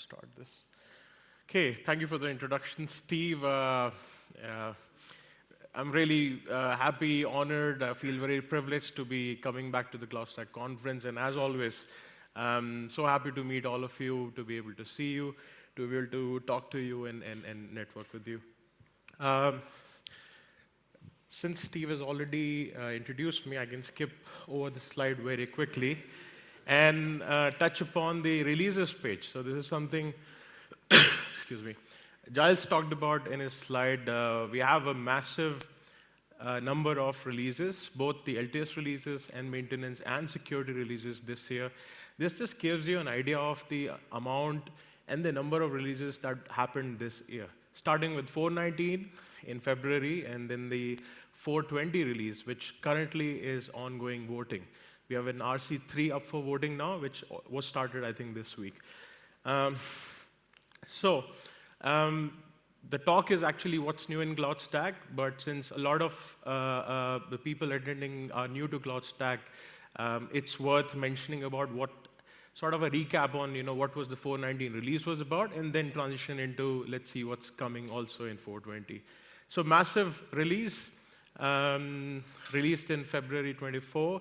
start this. Okay, thank you for the introduction, Steve. I'm really happy, honored. I feel very privileged to be coming back to the CloudStack conference. And as always, I'm so happy to meet all of you, to be able to see you, to be able to talk to you and network with you. Since Steve has already introduced me, I can skip over the slide very quickly and touch upon the releases page. So this is something, excuse me, Giles talked about in his slide. We have a massive number of releases, both the LTS releases and maintenance and security releases this year. This just gives you an idea of the amount and the number of releases that happened this year, starting with 419 in February and then the 420 release, which currently is ongoing voting. We have an RC3 up for voting now, which was started, I think, this week. The talk is actually what's new in CloudStack, but since a lot of the people attending are new to CloudStack, it's worth mentioning about what sort of a recap on what was the 419 release was about, and then transition into let's see what's coming also in 420. So massive release, released in February 24.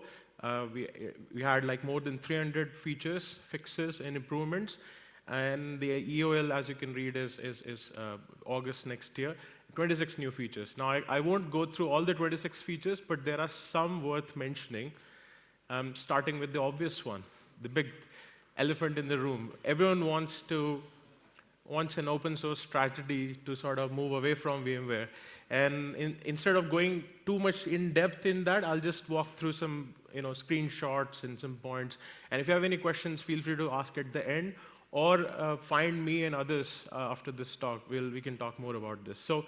We had like more than 300 features, fixes, and improvements. And the EOL, as you can read, is August next year. 26 new features. Now, I won't go through all the 26 features, but there are some worth mentioning, starting with the obvious one, the big elephant in the room. Everyone wants an open source strategy to sort of move away from VMware. And instead of going too much in depth in that, I'll just walk through some screenshots and some points. And if you have any questions, feel free to ask at the end, or find me and others after this talk. We can talk more about this. So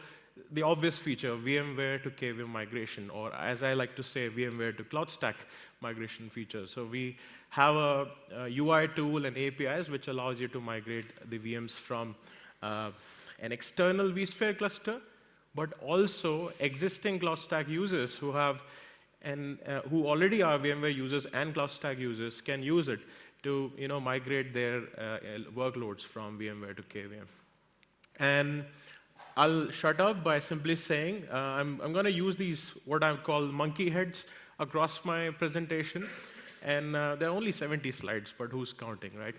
the obvious feature, VMware to KVM migration, or as I like to say, VMware to CloudStack migration feature. So we have a UI tool and APIs which allows you to migrate the VMs from an external vSphere cluster, but also existing CloudStack users who already are VMware users and CloudStack users can use it to migrate their workloads from VMware to KVM. And I'll shut up by simply saying I'm going to use these what I call monkey heads across my presentation. And there are only 70 slides, but who's counting, right?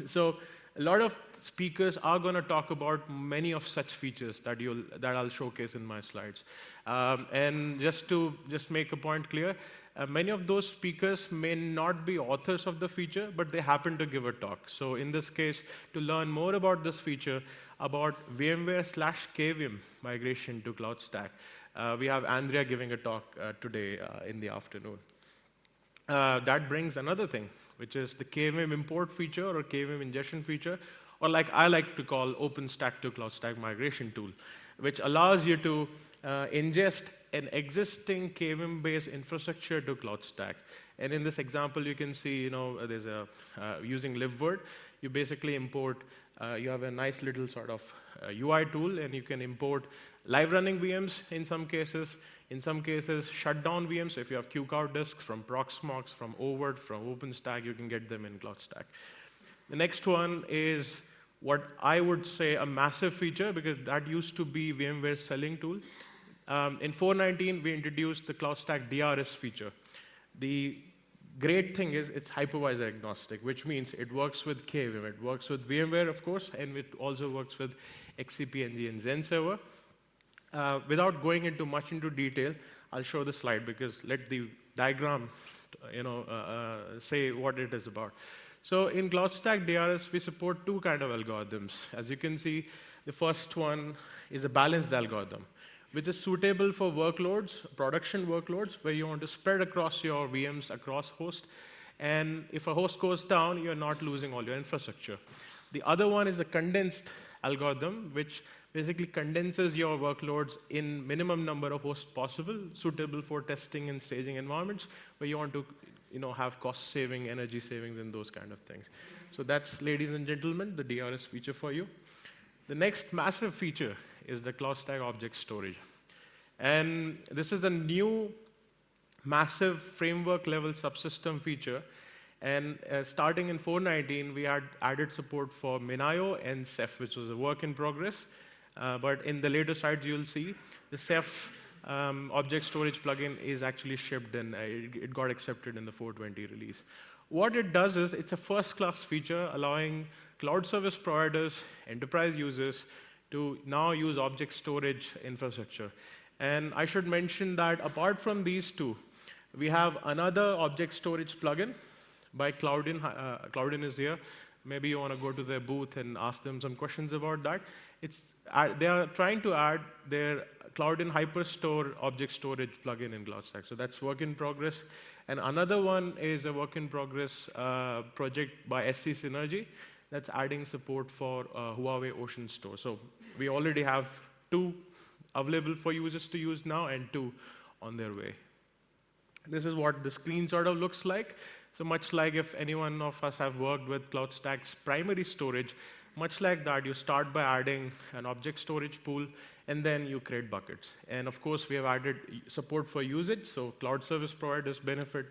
So a lot of speakers are going to talk about many of such features that I'll showcase in my slides. And just make a point clear, many of those speakers may not be authors of the feature, but they happen to give a talk. So in this case, to learn more about this feature, about VMware/KVM migration to CloudStack, we have Andrea giving a talk today in the afternoon. That brings another thing, which is the KVM import feature or KVM ingestion feature, or like I like to call OpenStack to CloudStack migration tool, which allows you to ingest an existing KVM-based infrastructure to CloudStack. And in this example, you can see, there's using libvirt, you basically import, you have a nice little sort of UI tool, and you can import live running VMs in some cases. In some cases, shut down VMs. So if you have QCOW disks from Proxmox, from Overt, from OpenStack, you can get them in CloudStack. The next one is what I would say a massive feature, because that used to be VMware's selling tool. In 419, we introduced the CloudStack DRS feature. The great thing is it's hypervisor agnostic, which means it works with KVM, it works with VMware, of course, and it also works with XCP-ng and XenServer. Without going into much into detail, I'll show the slide because let the diagram, say what it is about. So in CloudStack DRS, we support two kind of algorithms. As you can see, the first one is a balanced algorithm, which is suitable for workloads, production workloads, where you want to spread across your VMs, across hosts. And if a host goes down, you're not losing all your infrastructure. The other one is a condensed algorithm, which basically condenses your workloads in minimum number of hosts possible, suitable for testing and staging environments, where you want to have cost saving, energy savings, and those kind of things. So that's, ladies and gentlemen, the DRS feature for you. The next massive feature is the CloudStack Object Storage. And this is a new massive framework level subsystem feature. And starting in 4.19, we had added support for Minayo and Ceph, which was a work in progress. But in the later slides, you'll see the Ceph object storage plugin is actually shipped, and it got accepted in the 4.20 release. What it does is it's a first-class feature allowing cloud service providers, enterprise users, to now use object storage infrastructure. And I should mention that apart from these two, we have another object storage plugin by Cloudin. Cloudin is here. Maybe you want to go to their booth and ask them some questions about that. They are trying to add their Cloudin Hyperstore object storage plugin in CloudStack. So that's work in progress. And another one is a work in progress project by SC Synergy that's adding support for Huawei Ocean Store. So we already have 2 available for users to use now and 2 on their way. This is what the screen sort of looks like. So much like if any one of us have worked with CloudStack's primary storage, much like that, you start by adding an object storage pool, and then you create buckets. And of course, we have added support for usage, so cloud service providers benefit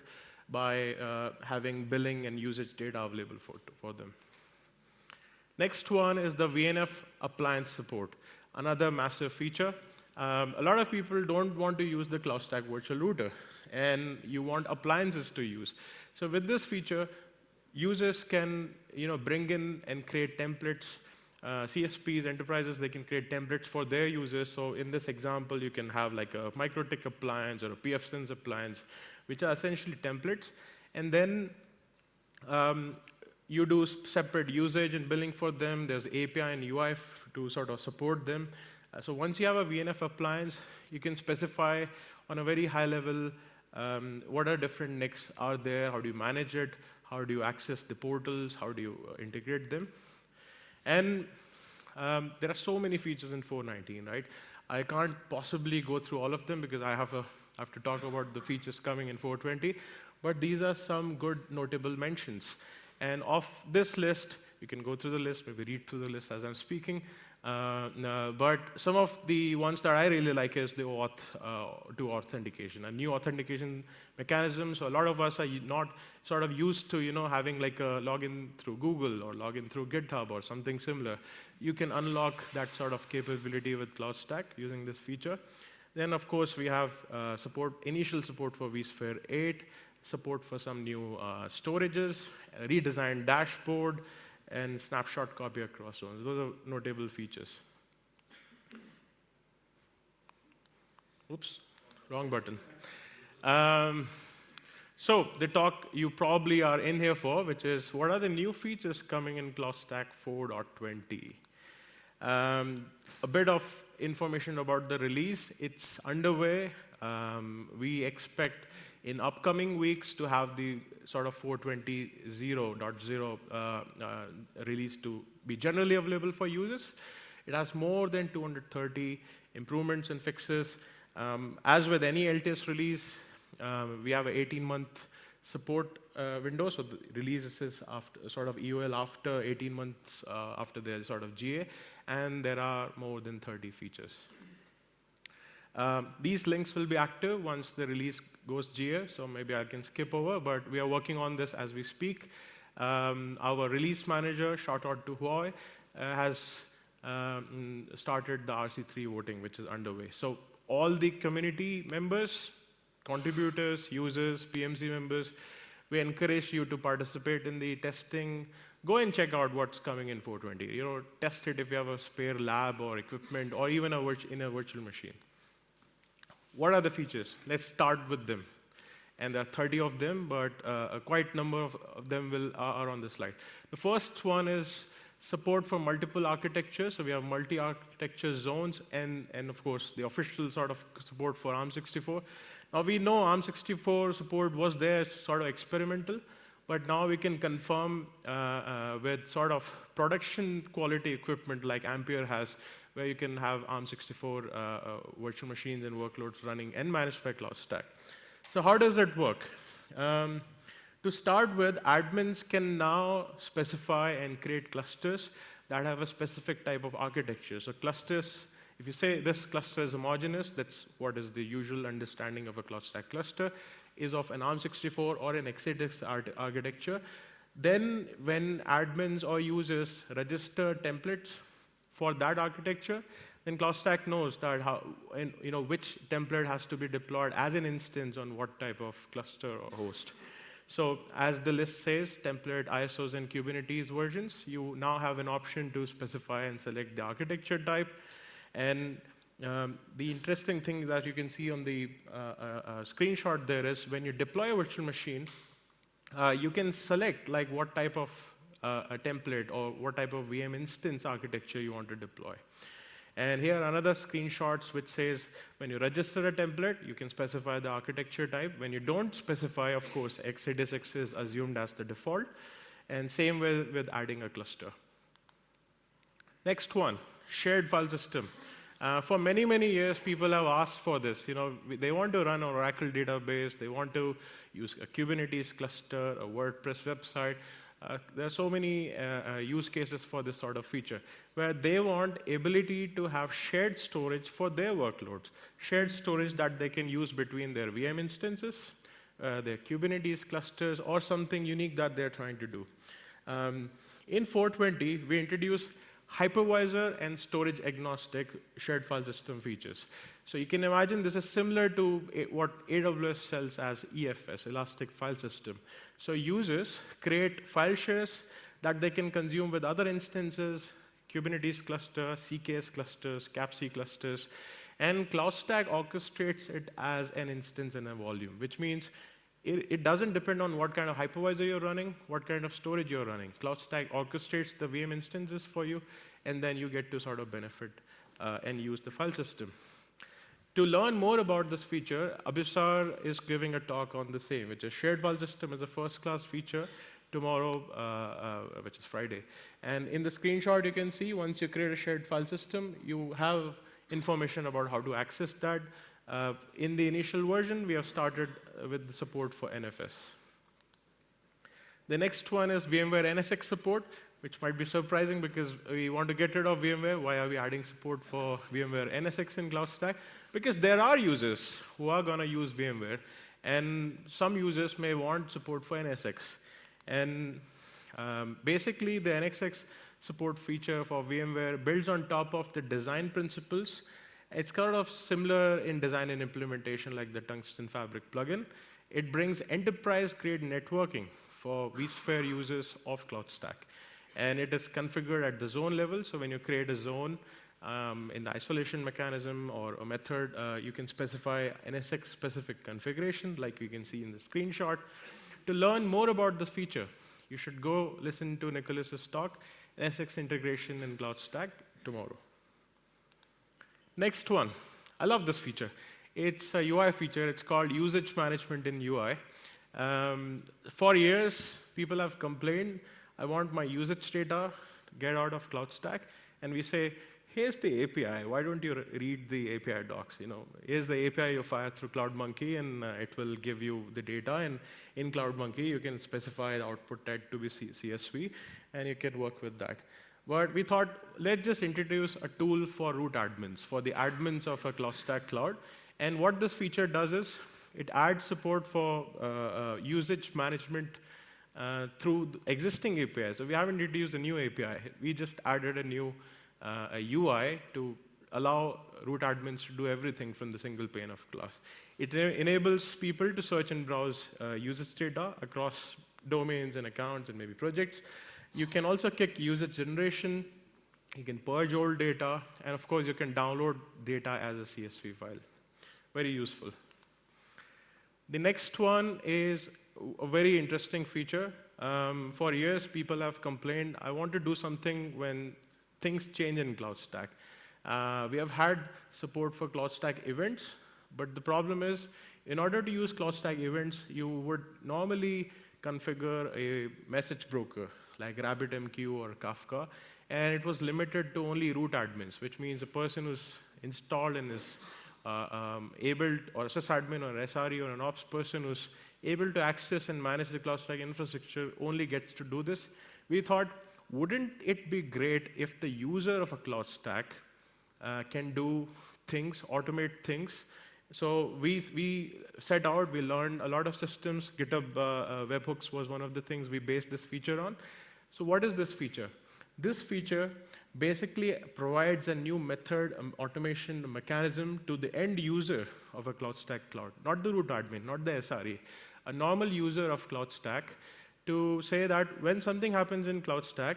by having billing and usage data available for them. Next one is the VNF appliance support, another massive feature. A lot of people don't want to use the CloudStack virtual router, and you want appliances to use. So with this feature, users can bring in and create templates. CSPs, enterprises, they can create templates for their users. So in this example, you can have like a MikroTik appliance or a pfSense appliance, which are essentially templates. And then you do separate usage and billing for them. There's API and UI to sort of support them. So once you have a VNF appliance, you can specify on a very high level what are different NICs are there, how do you manage it, how do you access the portals, how do you integrate them. And there are so many features in 4.19, right? I can't possibly go through all of them because I have to talk about the features coming in 4.20, but these are some good notable mentions. And of this list, you can go through the list, maybe read through the list as I'm speaking. But some of the ones that I really like is the auth to authentication, a new authentication mechanism. So a lot of us are not sort of used to having like a login through Google or login through GitHub or something similar. You can unlock that sort of capability with CloudStack using this feature. Then of course we have initial support for vSphere 8, support for some new storages, a redesigned dashboard, and snapshot copy across zones. Those are notable features. Oops, wrong button. So the talk you probably are in here for, which is what are the new features coming in CloudStack 4.20? A bit of information about the release. It's underway. We expect in upcoming weeks to have the sort of 4.20.0 release to be generally available for users. It has more than 230 improvements and fixes. As with any LTS release, we have an 18-month support window, so the release is after sort of EOL after 18 months after the sort of GA, and there are more than 30 features. These links will be active once the release goes GA, so maybe I can skip over, but we are working on this as we speak. Our release manager, shout out to Huawei, has started the RC3 voting, which is underway. So all the community members, contributors, users, PMC members, we encourage you to participate in the testing. Go and check out what's coming in 4.20. Test it if you have a spare lab or equipment, or even in a virtual machine. What are the features? Let's start with them. And there are 30 of them, but a quite number of them are on the slide. The first one is support for multiple architectures. So we have multi-architecture zones, and of course, the official sort of support for ARM64. Now we know ARM64 support was there, sort of experimental, but now we can confirm with sort of production quality equipment like Ampere has, where you can have ARM64 virtual machines and workloads running and managed by CloudStack. So how does it work? To start with, admins can now specify and create clusters that have a specific type of architecture. So clusters, if you say this cluster is homogeneous, that's what is the usual understanding of a CloudStack cluster. is of an ARM64 or an x86 architecture, then when admins or users register templates for that architecture, then CloudStack knows that which template has to be deployed as an instance on what type of cluster or host. So as the list says, template, ISOs, and Kubernetes versions, you now have an option to specify and select the architecture type. And the interesting thing that you can see on the screenshot there is when you deploy a virtual machine, you can select like what type of a template or what type of VM instance architecture you want to deploy. And here are another screenshots which says when you register a template, you can specify the architecture type. When you don't specify, of course, x86 is assumed as the default. And same with adding a cluster. Next one, shared file system. For many, many years, people have asked for this. They want to run an Oracle database. They want to use a Kubernetes cluster, a WordPress website. There are so many use cases for this sort of feature, where they want ability to have shared storage for their workloads, shared storage that they can use between their VM instances, their Kubernetes clusters, or something unique that they're trying to do. In 420, we introduced hypervisor and storage agnostic shared file system features. So you can imagine this is similar to what AWS sells as EFS, Elastic File System. So users create file shares that they can consume with other instances, Kubernetes cluster, CKS clusters, CAPC clusters, and CloudStack orchestrates it as an instance in a volume, which means it doesn't depend on what kind of hypervisor you're running, what kind of storage you're running. CloudStack orchestrates the VM instances for you, and then you get to sort of benefit and use the file system. To learn more about this feature, Abhisar is giving a talk on the same, which is shared file system is a first-class feature tomorrow, which is Friday. And in the screenshot, you can see once you create a shared file system, you have information about how to access that. In the initial version, we have started with the support for NFS. The next one is VMware NSX support, which might be surprising because we want to get rid of VMware. Why are we adding support for VMware NSX in CloudStack? Because there are users who are going to use VMware, and some users may want support for NSX. And basically, the NSX support feature for VMware builds on top of the design principles. It's kind of similar in design and implementation like the Tungsten Fabric plugin. It brings enterprise-grade networking for vSphere users of CloudStack. And it is configured at the zone level, so when you create a zone in the isolation mechanism or a method, you can specify NSX-specific configuration, like you can see in the screenshot. To learn more about this feature, you should go listen to Nicholas's talk, NSX integration in CloudStack, tomorrow. Next one. I love this feature. It's a UI feature. It's called usage management in UI. For years, people have complained, I want my usage data to get out of CloudStack. And we say, here's the API. Why don't you read the API docs? Here's the API you fire through CloudMonkey, and it will give you the data. And in CloudMonkey, you can specify the output type to be CSV, and you can work with that. But we thought, let's just introduce a tool for root admins, for the admins of a CloudStack cloud. And what this feature does is, it adds support for usage management through the existing API. So we haven't introduced a new API. We just added a new a UI to allow root admins to do everything from the single pane of glass. It enables people to search and browse usage data across domains and accounts and maybe projects. You can also kick usage generation. You can purge old data. And of course, you can download data as a CSV file. Very useful. The next one is a very interesting feature. For years, people have complained, I want to do something when things change in CloudStack. We have had support for CloudStack events, but the problem is, in order to use CloudStack events, you would normally configure a message broker, like RabbitMQ or Kafka, and it was limited to only root admins, which means a person who's installed and is able, or a sysadmin or SRE or an ops person who's able to access and manage the CloudStack infrastructure only gets to do this. We thought, wouldn't it be great if the user of a CloudStack can do things, automate things, So we set out, we learned a lot of systems. GitHub webhooks was one of the things we based this feature on. So what is this feature? This feature basically provides a new method, automation mechanism to the end user of a CloudStack cloud, not the root admin, not the SRE, a normal user of CloudStack, to say that when something happens in CloudStack,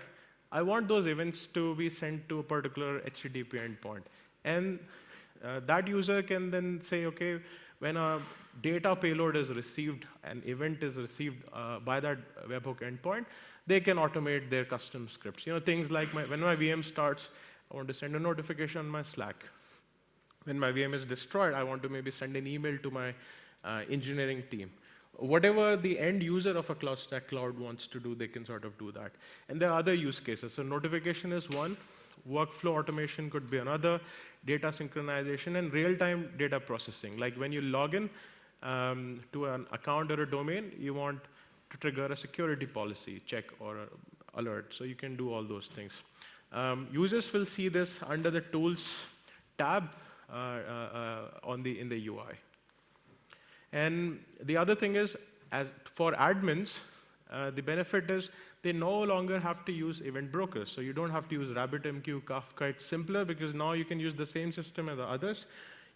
I want those events to be sent to a particular HTTP endpoint. And that user can then say, okay, when a data payload is received, an event is received by that webhook endpoint, they can automate their custom scripts. Things like when my VM starts, I want to send a notification on my Slack. When my VM is destroyed, I want to maybe send an email to my engineering team. Whatever the end user of a CloudStack cloud wants to do, they can sort of do that. And there are other use cases. So notification is one. Workflow automation could be another, data synchronization, and real-time data processing. Like when you log in to an account or a domain, you want to trigger a security policy check or alert. So you can do all those things. Users will see this under the Tools tab in the UI. And the other thing is, as for admins, the benefit is they no longer have to use event brokers. So you don't have to use RabbitMQ, Kafka. It's simpler because now you can use the same system as the others.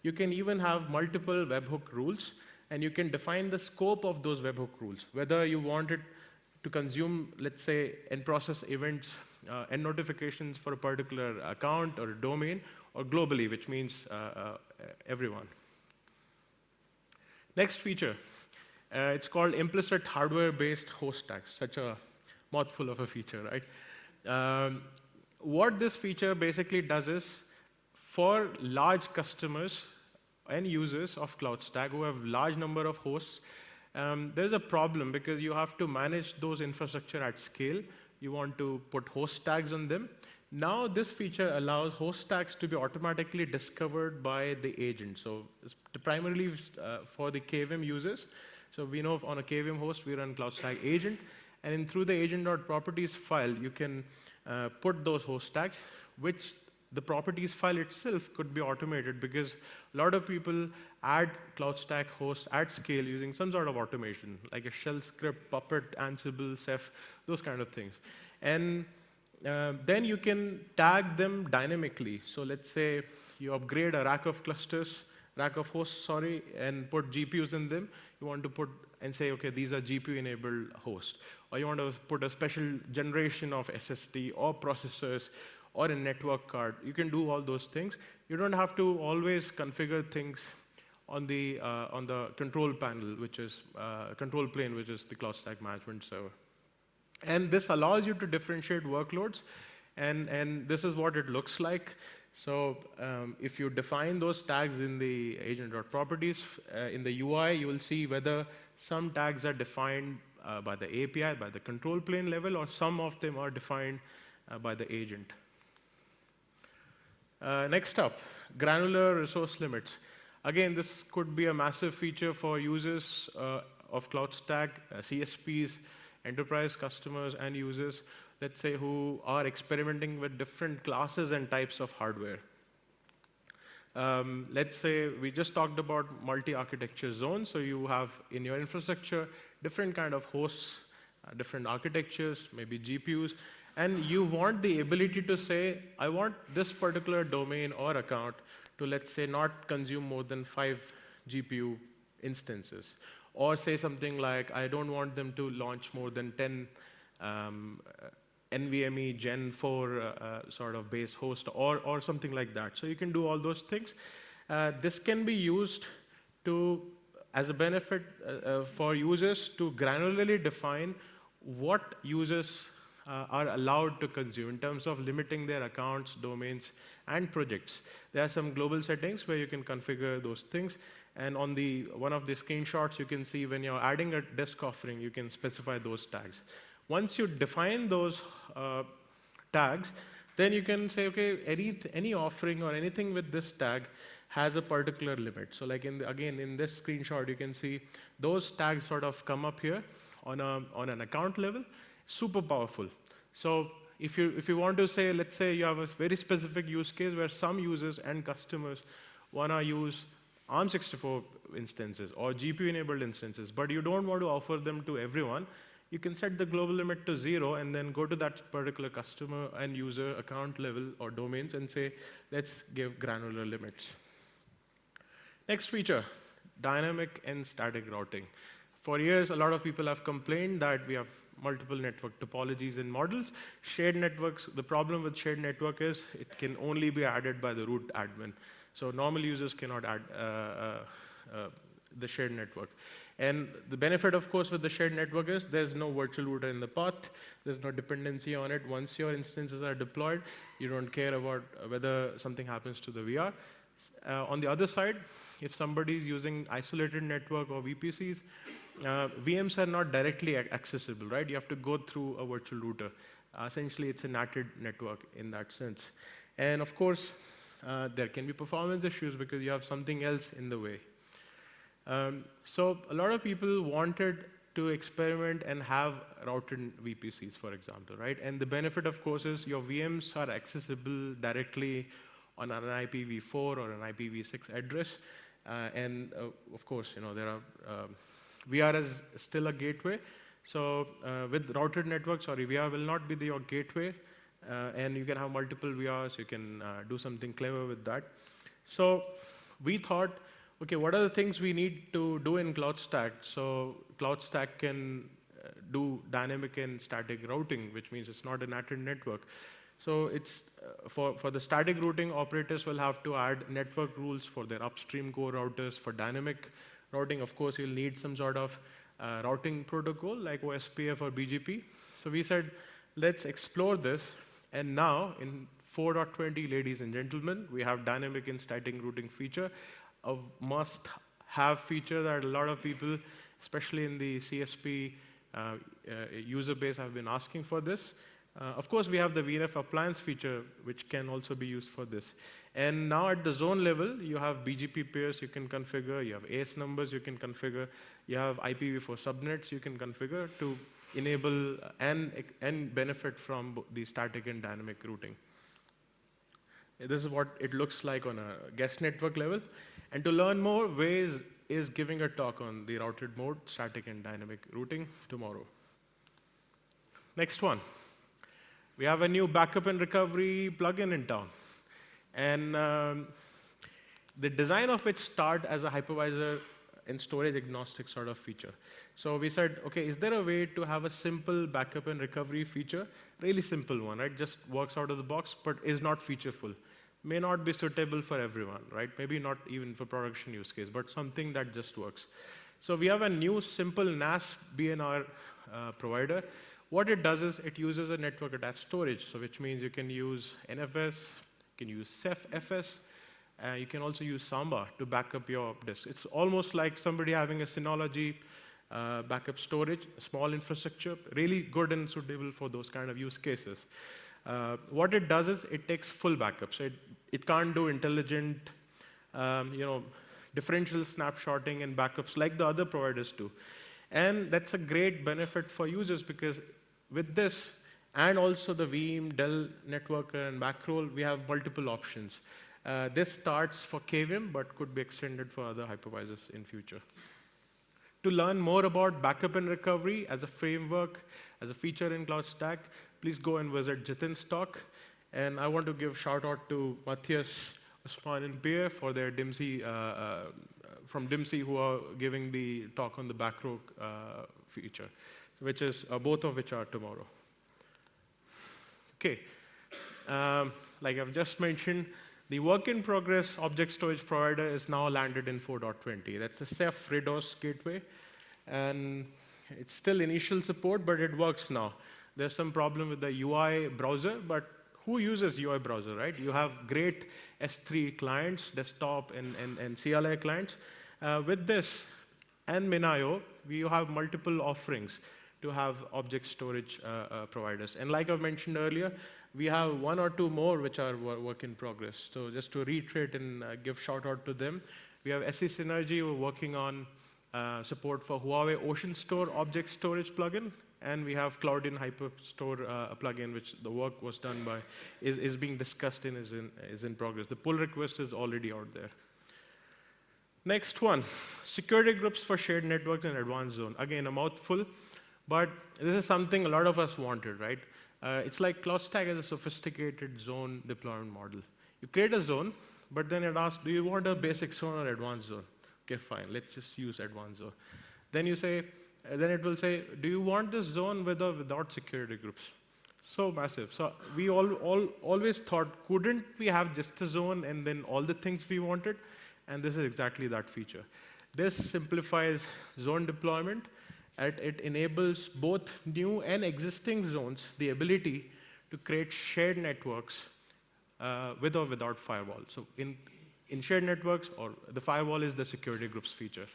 You can even have multiple webhook rules, and you can define the scope of those webhook rules, whether you want it to consume, let's say, and process events and notifications for a particular account or a domain, or globally, which means everyone. Next feature, it's called implicit hardware-based host tags. Such a mouthful of a feature, right? What this feature basically does is, for large customers and users of CloudStack who have large number of hosts, there's a problem because you have to manage those infrastructure at scale. You want to put host tags on them. Now this feature allows host tags to be automatically discovered by the agent. So it's primarily for the KVM users. So we know on a KVM host, we run CloudStack agent. And through the agent.properties file, you can put those host tags, which the properties file itself could be automated because a lot of people add CloudStack hosts at scale using some sort of automation, like a shell script, Puppet, Ansible, Ceph, those kind of things. And then you can tag them dynamically. So let's say you upgrade a rack of hosts, and put GPUs in them. You want to put and say, okay, these are GPU-enabled hosts. Or you want to put a special generation of SSD or processors or a network card. You can do all those things. You don't have to always configure things on the control panel, which is control plane, which is the CloudStack management server. And this allows you to differentiate workloads, and this is what it looks like. So if you define those tags in the agent.properties, in the UI, you will see whether some tags are defined by the API, by the control plane level, or some of them are defined by the agent. Next up, granular resource limits. Again, this could be a massive feature for users of CloudStack, CSPs, enterprise customers and users, let's say, who are experimenting with different classes and types of hardware. Let's say we just talked about multi-architecture zones. So you have in your infrastructure different kind of hosts, different architectures, maybe GPUs, and you want the ability to say, I want this particular domain or account to, let's say, not consume more than 5 GPU instances. Or say something like, I don't want them to launch more than 10 NVMe Gen 4 sort of base host or something like that. So you can do all those things. This can be used as a benefit for users to granularly define what users are allowed to consume in terms of limiting their accounts, domains, and projects. There are some global settings where you can configure those things. And on one of the screenshots, you can see when you're adding a disk offering, you can specify those tags. Once you define those tags, then you can say, okay, any offering or anything with this tag has a particular limit. So like again, in this screenshot, you can see those tags sort of come up here on an account level. Super powerful. So if you want to say, let's say you have a very specific use case where some users and customers want to use ARM64 instances or GPU-enabled instances, but you don't want to offer them to everyone, you can set the global limit to 0 and then go to that particular customer and user account level or domains and say, let's give granular limits. Next feature, dynamic and static routing. For years, a lot of people have complained that we have multiple network topologies and models. Shared networks, the problem with shared network is it can only be added by the root admin. So normal users cannot add the shared network. And the benefit, of course, with the shared network is there's no virtual router in the path. There's no dependency on it. Once your instances are deployed, you don't care about whether something happens to the VR. On the other side, if somebody is using isolated network or VPCs, VMs are not directly accessible, right? You have to go through a virtual router. Essentially, it's a NATed network in that sense. And of course, there can be performance issues because you have something else in the way. So a lot of people wanted to experiment and have routed VPCs, for example, right? And the benefit, of course, is your VMs are accessible directly on an IPv4 or an IPv6 address. And of course, there are VR is still a gateway. So with routed networks, VR will not be your gateway. And you can have multiple VRs. You can do something clever with that. So we thought, OK, what are the things we need to do in CloudStack? So CloudStack can do dynamic and static routing, which means it's not a NATed network. So it's for the static routing, operators will have to add network rules for their upstream core routers. For dynamic routing, of course, you'll need some sort of routing protocol like OSPF or BGP. So we said, let's explore this. And now, in 4.20, ladies and gentlemen, we have dynamic and static routing feature, a must-have feature that a lot of people, especially in the CSP user base, have been asking for this. Of course, we have the VNF appliance feature, which can also be used for this. And now at the zone level, you have BGP pairs you can configure, you have AS numbers you can configure, you have IPv4 subnets you can configure to enable and benefit from the static and dynamic routing. This is what it looks like on a guest network level. And to learn more, Waze is giving a talk on the routed mode, static and dynamic routing tomorrow. Next one. We have a new backup and recovery plugin in town. And the design of it started as a hypervisor and storage agnostic sort of feature. So we said, OK, is there a way to have a simple backup and recovery feature? Really simple one, right? Just works out of the box, but is not featureful. May not be suitable for everyone, right? Maybe not even for production use case, but something that just works. So we have a new simple NAS BNR provider. What it does is it uses a network attached storage, so which means you can use NFS, you can use CephFS, you can also use Samba to back up your disk. It's almost like somebody having a Synology backup storage, small infrastructure, really good and suitable for those kind of use cases. What it does is it takes full backup, so it can't do intelligent, differential snapshotting and backups like the other providers do. And that's a great benefit for users because with this, and also the Veeam, Dell Networker, and Backroll, we have multiple options. This starts for KVM, but could be extended for other hypervisors in future. To learn more about backup and recovery as a framework, as a feature in CloudStack, please go and visit Jitin's talk. And I want to give shout out to Matthias, Usman, and Pierre for their DIMSI, from DIMSI, who are giving the talk on the Backroll feature, which is both of which are tomorrow. OK. Like I've just mentioned, the work-in-progress object storage provider is now landed in 4.20. That's the Ceph RADOS gateway. And it's still initial support, but it works now. There's some problem with the UI browser, but who uses UI browser, right? You have great S3 clients, desktop and CLI clients. With this and Minayo, we have multiple offerings to have object storage providers. And like I mentioned earlier, we have one or two more which are work in progress. So just to reiterate and give shout out to them, we have SE Synergy. We're working on support for Huawei Ocean Store object storage plugin. And we have Cloud-in Hyperstore plugin, which the work was done by, is being discussed and is in progress. The pull request is already out there. Next one, security groups for shared networks and advanced zone. Again, a mouthful, but this is something a lot of us wanted, right? It's like CloudStack has a sophisticated zone deployment model. You create a zone, but then it asks, do you want a basic zone or advanced zone? Okay, fine, let's just use advanced zone. Then you say, then it will say, do you want this zone with or without security groups? So massive. So we always thought, couldn't we have just a zone and then all the things we wanted? And this is exactly that feature. This simplifies zone deployment, and it enables both new and existing zones the ability to create shared networks with or without firewall. So in shared networks, or the firewall is the security groups feature.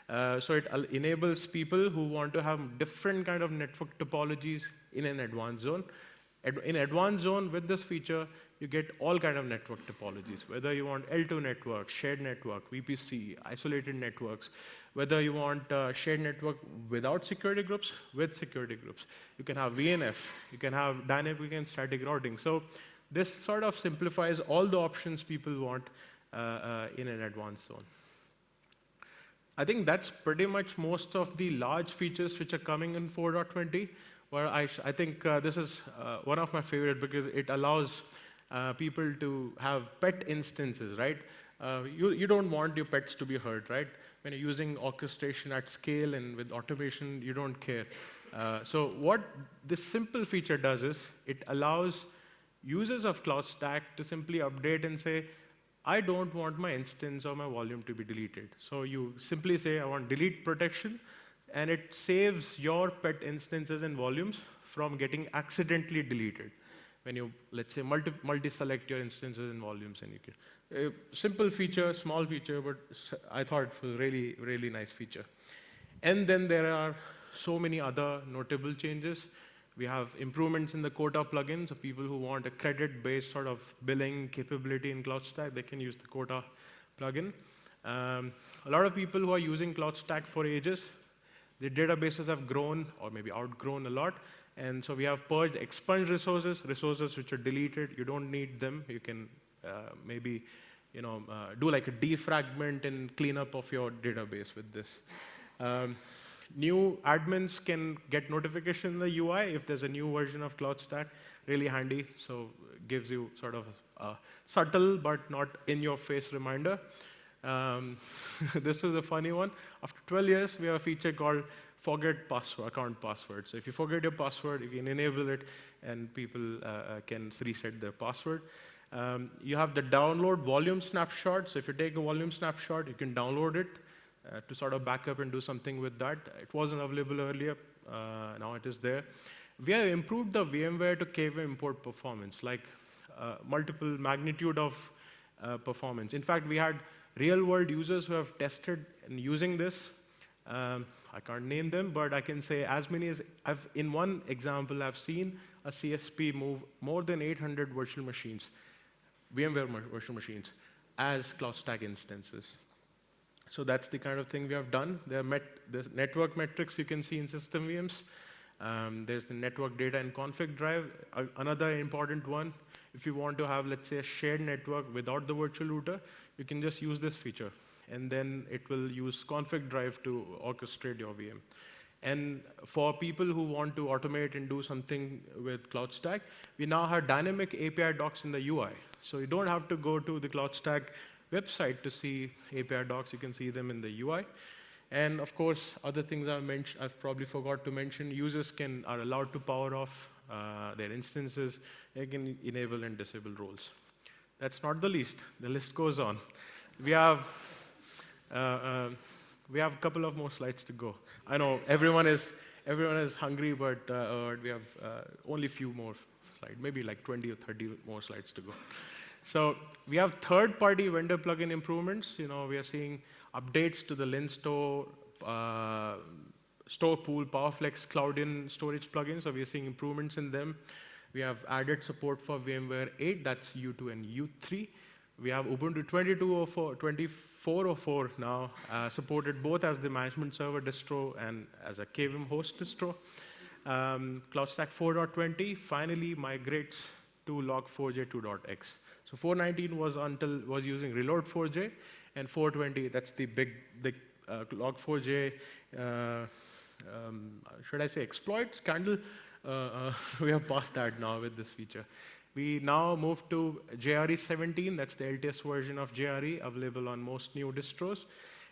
So it enables people who want to have different kind of network topologies in an advanced zone. In advanced zone, with this feature, you get all kind of network topologies, whether you want L2 network, shared network, VPC, isolated networks, whether you want shared network without security groups, with security groups. You can have VNF, you can have dynamic and static routing. So this sort of simplifies all the options people want in an advanced zone. I think that's pretty much most of the large features which are coming in 4.20, where I think this is one of my favorite because it allows people to have pet instances, right? You don't want your pets to be hurt, right? When you're using orchestration at scale and with automation, you don't care. So what this simple feature does is it allows users of CloudStack to simply update and say, I don't want my instance or my volume to be deleted. So you simply say, I want delete protection, and it saves your pet instances and volumes from getting accidentally deleted. When you, let's say, multi-select your instances and volumes, and you can. A simple feature, small feature, but I thought it was a really, really nice feature. And then there are so many other notable changes. We have improvements in the quota plugin, so people who want a credit-based sort of billing capability in CloudStack, they can use the quota plugin. A lot of people who are using CloudStack for ages, their databases have grown or maybe outgrown a lot. And so we have purged, expunged resources which are deleted. You don't need them. You can maybe do like a defragment and cleanup of your database with this. New admins can get notification in the UI if there's a new version of CloudStack. Really handy. So it gives you sort of a subtle but not in-your-face reminder. This was a funny one. After 12 years, we have a feature called forget password, account password. So if you forget your password, you can enable it, and people can reset their password. You have the download volume snapshot. So if you take a volume snapshot, you can download it to sort of back up and do something with that. It wasn't available earlier. Now it is there. We have improved the VMware to KVM import performance, like multiple magnitude of performance. In fact, we had real-world users who have tested and using this. I can't name them, but I can say as many as in one example, I've seen a CSP move more than 800 virtual machines, VMware virtual machines, as CloudStack instances. So that's the kind of thing we have done. There's network metrics you can see in system VMs. There's the network data and config drive. Another important one, if you want to have, let's say, a shared network without the virtual router, you can just use this feature. And then it will use config drive to orchestrate your VM. And for people who want to automate and do something with CloudStack, we now have dynamic API docs in the UI. So you don't have to go to the CloudStack website to see API docs. You can see them in the UI. And of course, other things I've probably forgot to mention, users are allowed to power off their instances. They can enable and disable roles. That's not the least. The list goes on. We have a couple of more slides to go. I know everyone is hungry, but we have only a few more slides, maybe like 20 or 30 more slides to go. So we have third-party vendor plugin improvements. We are seeing updates to the Linstore, Store Pool, PowerFlex, Cloud-in storage plugins. So we are seeing improvements in them. We have added support for VMware 8, that's U2 and U3. We have Ubuntu 24.04 now, supported both as the management server distro and as a KVM host distro. CloudStack 4.20 finally migrates to Log4j 2.x. So 419 was using reload4j, and 420, that's the big log4j, should I say exploit, scandal? We have passed that now with this feature. We now move to JRE 17, that's the LTS version of JRE, available on most new distros.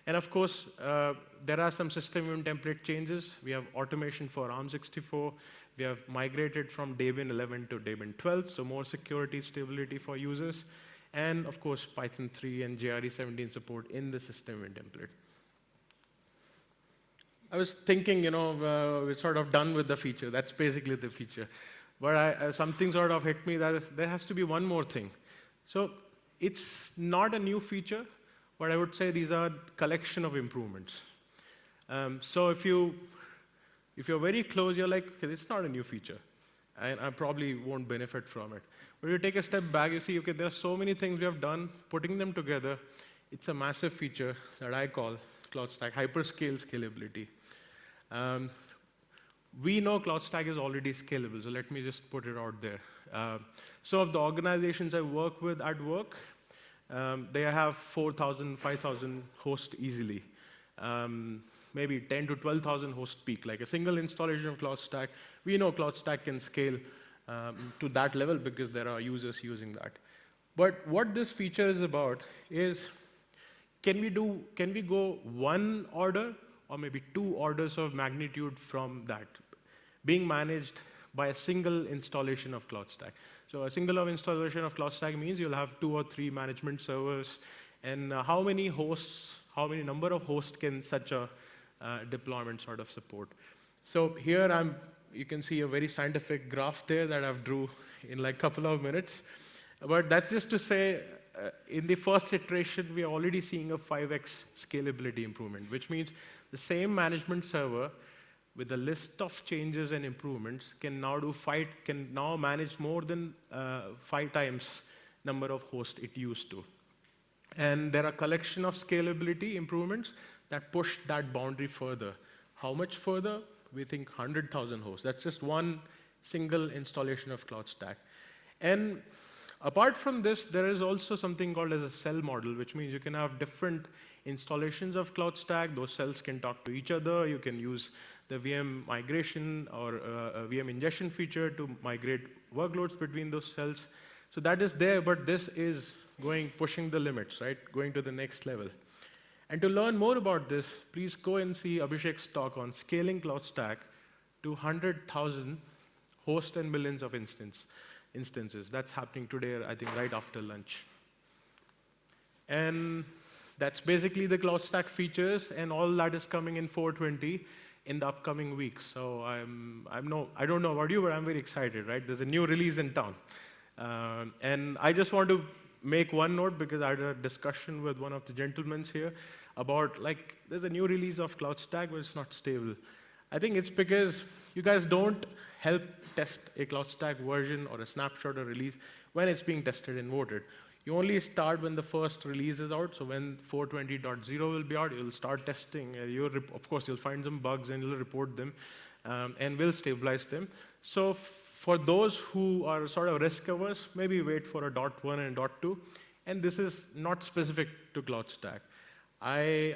And of course, there are some system event template changes. We have automation for ARM64. We have migrated from Debian 11 to Debian 12, so more security, stability for users. And of course, Python 3 and JRE 17 support in the system event template. I was thinking, we're sort of done with the feature. That's basically the feature. But something sort of hit me that there has to be one more thing. So it's not a new feature, but I would say these are collection of improvements. So if you're very close, you're like, okay, it's not a new feature. I probably won't benefit from it. But if you take a step back, you see, okay, there are so many things we have done, putting them together. It's a massive feature that I call CloudStack hyperscale scalability. We know CloudStack is already scalable, so let me just put it out there. So of the organizations I work with at work, they have 4,000, 5,000 hosts easily. Maybe 10 to 12,000 host peak, like a single installation of CloudStack. We know CloudStack can scale to that level because there are users using that. But what this feature is about is, can we go one order or maybe two orders of magnitude from that, being managed by a single installation of CloudStack. So a single installation of CloudStack means you'll have 2 or 3 management servers, and how many number of hosts can such a deployment sort of support. So here you can see a very scientific graph there that I've drew in like a couple of minutes. But that's just to say, in the first iteration, we are already seeing a 5x scalability improvement, which means the same management server with a list of changes and improvements can now manage more than 5 times number of hosts it used to. And there are a collection of scalability improvements that push that boundary further. How much further? We think 100,000 hosts. That's just one single installation of CloudStack. And apart from this, there is also something called as a cell model, which means you can have different installations of CloudStack. Those cells can talk to each other. You can use the VM migration or a VM ingestion feature to migrate workloads between those cells. So that is there, but this is pushing the limits, right? Going to the next level. And to learn more about this, please go and see Abhishek's talk on scaling CloudStack to 100,000 hosts and millions of instances. That's happening today, I think, right after lunch. And that's basically the CloudStack features, and all that is coming in 420 in the upcoming weeks. So I don't know about you, but I'm very excited, right? There's a new release in town. And I just want to make one note, because I had a discussion with one of the gentlemen here about, there's a new release of CloudStack, but it's not stable. I think it's because you guys don't help test a CloudStack version or a snapshot or release when it's being tested and voted. You only start when the first release is out. So when 420.0 will be out, you'll start testing. Of course, you'll find some bugs and you'll report them, and we'll stabilize them. So for those who are sort of risk averse, maybe wait for a .1 and .2. And this is not specific to CloudStack. I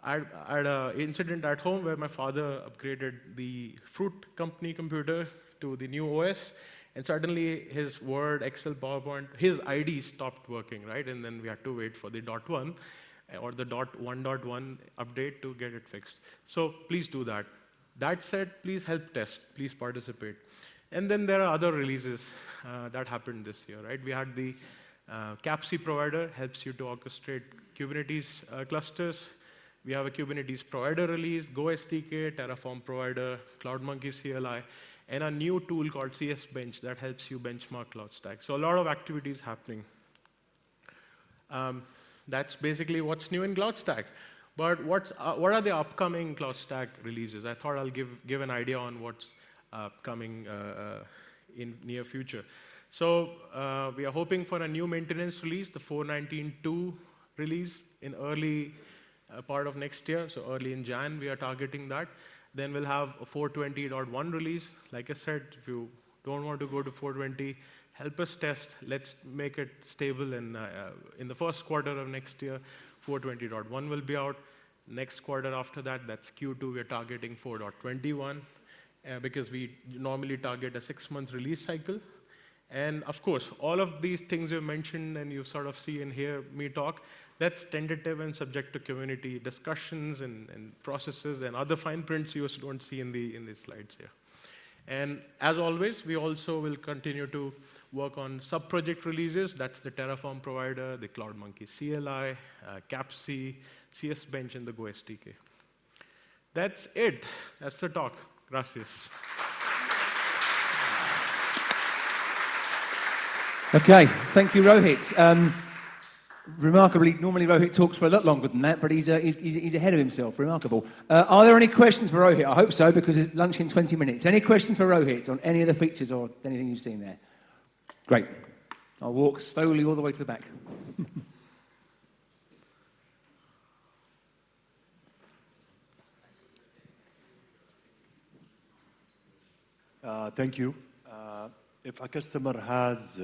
had an incident at home where my father upgraded the Fruit company computer to the new OS, and suddenly his Word, Excel, PowerPoint, his ID stopped working, right? And then we had to wait for the .1 or the .1.1 update to get it fixed. So please do that. That said, please help test, please participate. And then there are other releases that happened this year, right? We had the CAPC provider, helps you to orchestrate Kubernetes clusters. We have a Kubernetes provider release, Go SDK, Terraform provider, CloudMonkey CLI, and a new tool called CS Bench that helps you benchmark CloudStack. So a lot of activities happening. That's basically what's new in CloudStack. But what are the upcoming CloudStack releases? I thought I'll give an idea on what's coming in near future. So we are hoping for a new maintenance release, the 419.2 release in early part of next year. So early in Jan, we are targeting that. Then we'll have a 420.1 release. Like I said, if you don't want to go to 420, help us test. Let's make it stable in the first quarter of next year. 4.20.1 will be out. Next quarter after that, that's Q2, we're targeting 4.21 because we normally target a 6-month release cycle. And of course, all of these things you mentioned and you sort of see and hear me talk, that's tentative and subject to community discussions and processes and other fine prints you don't see in the slides here. And as always, we also will continue to work on sub-project releases. That's the Terraform provider, the CloudMonkey CLI, CAPC, CS Bench, and the Go SDK. That's it. That's the talk. Gracias. Okay, thank you, Rohit. Remarkably, normally Rohit talks for a lot longer than that, but he's ahead of himself. Remarkable. Are there any questions for Rohit? I hope so, because it's lunch in 20 minutes. Any questions for Rohit on any of the features or anything you've seen there? Great. I'll walk slowly all the way to the back. Thank you. If a customer has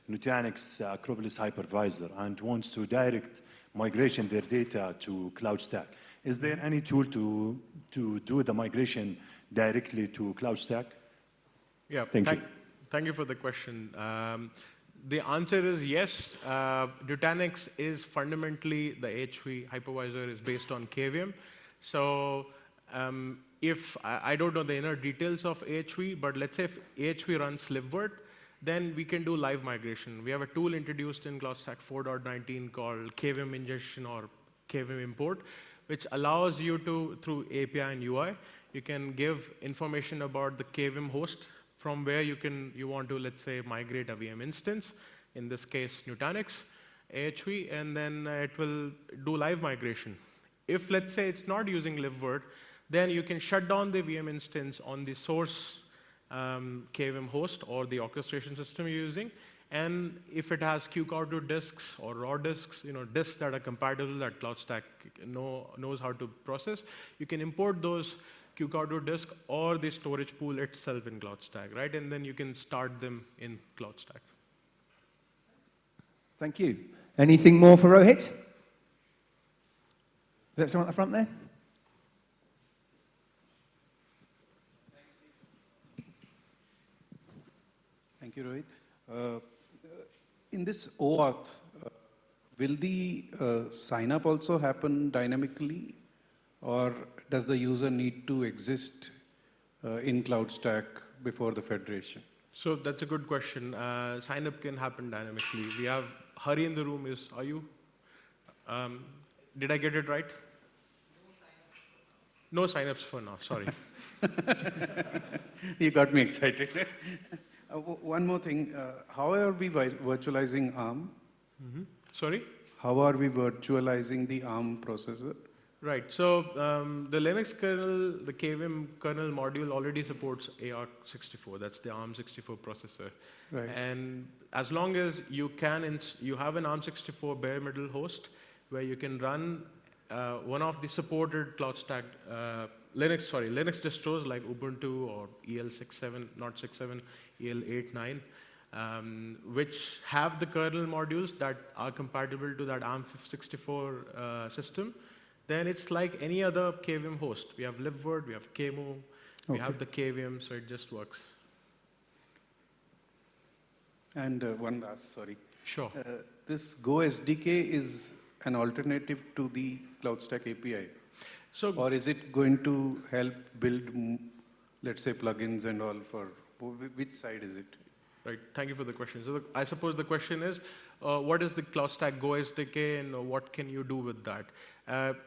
Nutanix Acropolis hypervisor and wants to direct migration their data to CloudStack, is there any tool to do the migration directly to CloudStack? Yeah, Thank you. Thank you for the question. The answer is yes. Nutanix is fundamentally, the HV hypervisor is based on KVM. So if, I don't know the inner details of AHV, but let's say if AHV runs libvirt, then we can do live migration. We have a tool introduced in CloudStack 4.19 called KVM ingestion or KVM import, which allows you to, through API and UI, you can give information about the KVM host from where you want to, let's say, migrate a VM instance, in this case, Nutanix, AHV, and then it will do live migration. If, let's say, it's not using libvirt, then you can shut down the VM instance on the source KVM host or the orchestration system you're using. And if it has QCOW2 disks or raw disks, disks that are compatible that CloudStack knows how to process, you can import those QCOW2 disks or the storage pool itself in CloudStack, right? And then you can start them in CloudStack. Thank you. Anything more for Rohit? Is that someone at the front there? Thank you, Rohit. In this OAuth, will the sign-up also happen dynamically, or does the user need to exist in CloudStack before the federation? So that's a good question. Sign-up can happen dynamically. We have Hari in the room. Are you? Did I get it right? No sign-ups for now, sorry. You got me excited. One more thing, how are we virtualizing ARM? Mm-hmm. Sorry? How are we virtualizing the ARM processor? Right, so the Linux kernel, the KVM kernel module already supports AR64, that's the ARM64 processor. Right. And as long as you have an ARM64 bare metal host where you can run one of the supported CloudStack Linux distros like Ubuntu or EL67, not 6.7, EL8.9, which have the kernel modules that are compatible to that ARM64 system, then it's like any other KVM host. We have libvirt, we have KMU, we have the KVM, so it just works. And one last, sorry. Sure. This Go SDK is an alternative to the CloudStack API. So, or is it going to help build, let's say, plugins and all for, which side is it? Right, thank you for the question. So I suppose the question is, what is the CloudStack Go SDK and what can you do with that?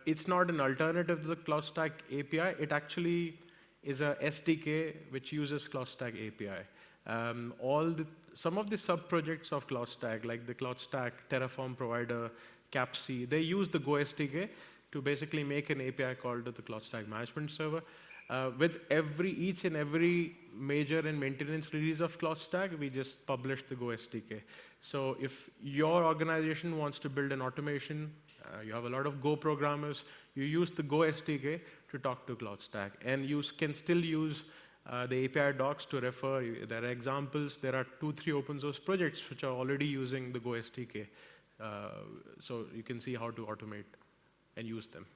It's not an alternative to the CloudStack API. It actually is a SDK which uses CloudStack API. Some of the sub-projects of CloudStack, like the CloudStack Terraform provider, CAPC, they use the Go SDK to basically make an API call to the CloudStack management server. With each and every major and maintenance release of CloudStack, we just publish the Go SDK. So if your organization wants to build an automation, you have a lot of Go programmers, you use the Go SDK to talk to CloudStack. And you can still use the API docs to refer. There are examples. There are 2-3 open source projects which are already using the Go SDK. So you can see how to automate and use them.